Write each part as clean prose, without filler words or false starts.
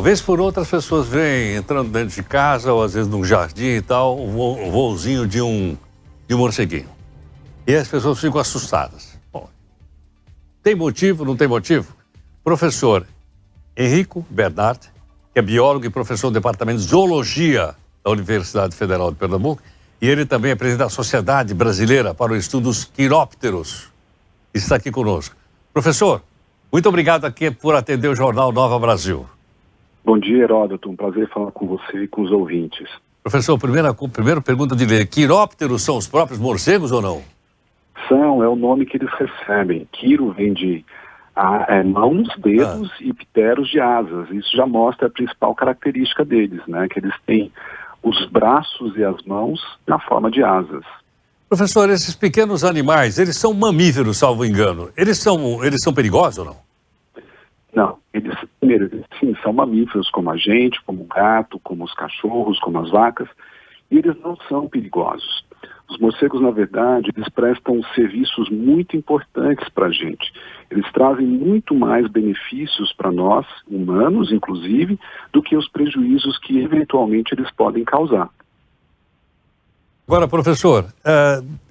vez por outra as pessoas vêm entrando dentro de casa ou às vezes num jardim e tal, um voozinho de um morceguinho. E as pessoas ficam assustadas. Bom, tem motivo, não tem motivo? Professor Henrico Bernard, que é biólogo e professor do Departamento de Zoologia da Universidade Federal de Pernambuco, e ele também é presidente da Sociedade Brasileira para o Estudo dos Quirópteros. Está aqui conosco. Professor, muito obrigado aqui por atender o Jornal Nova Brasil. Bom dia, Heródoto. Um prazer falar com você e com os ouvintes. Professor, primeira pergunta de ler. Quirópteros são os próprios morcegos ou não? São, é o nome que eles recebem. Quiro vem de mãos, dedos e pteros de asas. Isso já mostra a principal característica deles, né? Que eles têm os braços e as mãos na forma de asas. Professor, esses pequenos animais, eles são mamíferos, salvo engano. Eles são perigosos ou não? Não, eles sim, são mamíferos como a gente, como o gato, como os cachorros, como as vacas, e eles não são perigosos. Os morcegos, na verdade, eles prestam serviços muito importantes para a gente. Eles trazem muito mais benefícios para nós, humanos, inclusive, do que os prejuízos que, eventualmente, eles podem causar. Agora, professor,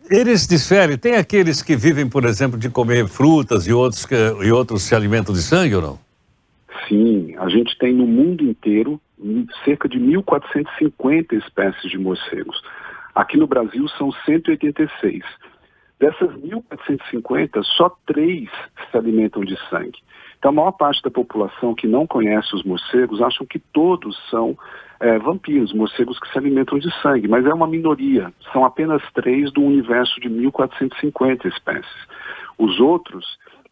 eles diferem. Tem aqueles que vivem, por exemplo, de comer frutas e outros se alimentam de sangue ou não? Sim, a gente tem no mundo inteiro cerca de 1.450 espécies de morcegos. Aqui no Brasil são 186. Dessas 1.450, só 3 se alimentam de sangue. Então a maior parte da população que não conhece os morcegos acham que todos são vampiros, morcegos que se alimentam de sangue, mas é uma minoria. São apenas 3 do universo de 1.450 espécies. Os outros,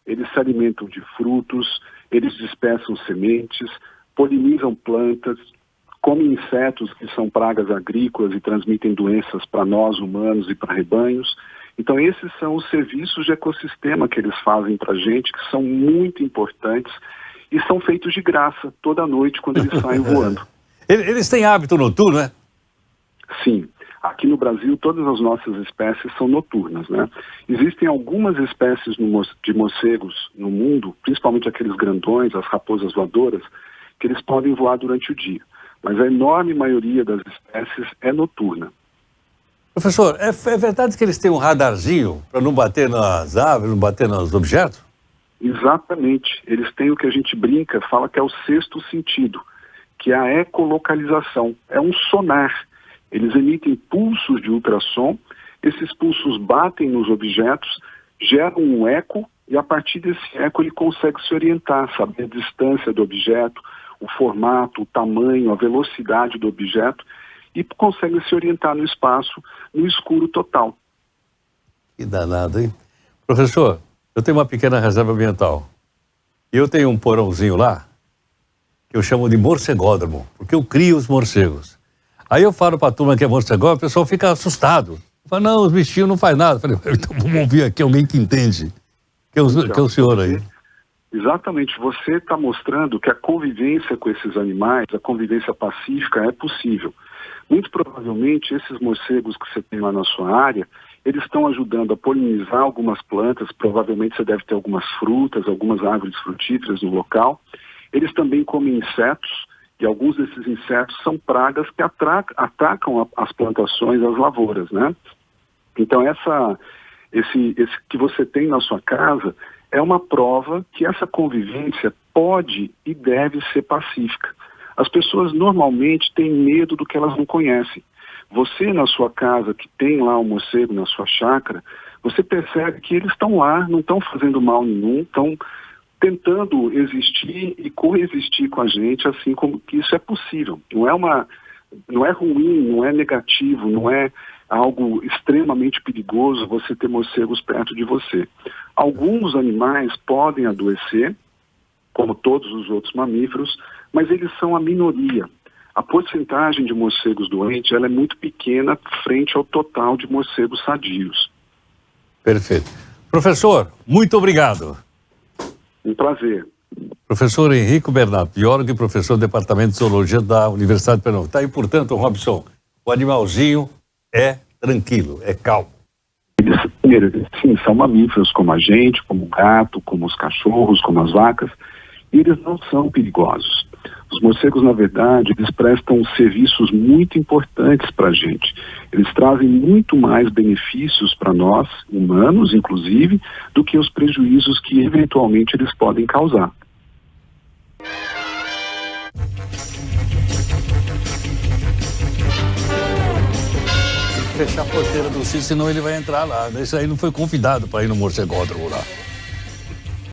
eles se alimentam de frutos, eles dispersam sementes, polinizam plantas, comem insetos que são pragas agrícolas e transmitem doenças para nós humanos e para rebanhos. Então esses são os serviços de ecossistema que eles fazem para a gente, que são muito importantes e são feitos de graça toda noite quando eles saem voando. Eles têm hábito noturno, né? Sim. Aqui no Brasil, todas as nossas espécies são noturnas, né? Existem algumas espécies de morcegos no mundo, principalmente aqueles grandões, as raposas voadoras, que eles podem voar durante o dia. Mas a enorme maioria das espécies é noturna. Professor, é verdade que eles têm um radarzinho para não bater nas árvores, não bater nos objetos? Exatamente. Eles têm o que a gente brinca, fala que é o sexto sentido, que é a ecolocalização. É um sonar. Eles emitem pulsos de ultrassom, esses pulsos batem nos objetos, geram um eco e a partir desse eco ele consegue se orientar, saber a distância do objeto, o formato, o tamanho, a velocidade do objeto e consegue se orientar no espaço, no escuro total. Que danado, hein? Professor, eu tenho uma pequena reserva ambiental e eu tenho um porãozinho lá que eu chamo de morcegódromo, porque eu crio os morcegos. Aí eu falo para a turma que é morcegódromo, o pessoal fica assustado. Fala, não, os bichinhos não fazem nada. Eu falei, então vamos ouvir aqui alguém que entende, que é o senhor aí. Exatamente, você está mostrando que a convivência com esses animais, a convivência pacífica é possível. Muito provavelmente esses morcegos que você tem lá na sua área, eles estão ajudando a polinizar algumas plantas, provavelmente você deve ter algumas frutas, algumas árvores frutíferas no local. Eles também comem insetos, e alguns desses insetos são pragas que atacam as plantações, as lavouras, né? Então esse que você tem na sua casa é uma prova que essa convivência pode e deve ser pacífica. As pessoas normalmente têm medo do que elas não conhecem. Você na sua casa, que tem lá um morcego na sua chácara, você percebe que eles estão lá, não estão fazendo mal nenhum, estão tentando existir e coexistir com a gente, assim como que isso é possível. Não é ruim, não é negativo, não é algo extremamente perigoso você ter morcegos perto de você. Alguns animais podem adoecer, como todos os outros mamíferos, mas eles são a minoria. A porcentagem de morcegos doentes ela é muito pequena frente ao total de morcegos sadios. Perfeito. Professor, muito obrigado. Um prazer. Professor Henrico Bernard, biólogo e professor do Departamento de Zoologia da Universidade de Pernambuco. Tá aí, portanto, Robson, o animalzinho é tranquilo, é calmo. Eles, sim, são mamíferos como a gente, como o gato, como os cachorros, como as vacas, e eles não são perigosos. Os morcegos, na verdade, eles prestam serviços muito importantes para a gente. Eles trazem muito mais benefícios para nós, humanos, inclusive, do que os prejuízos que, eventualmente, eles podem causar. Fechar a porteira do sítio, senão ele vai entrar lá. Esse aí não foi convidado para ir no morcegódromo lá.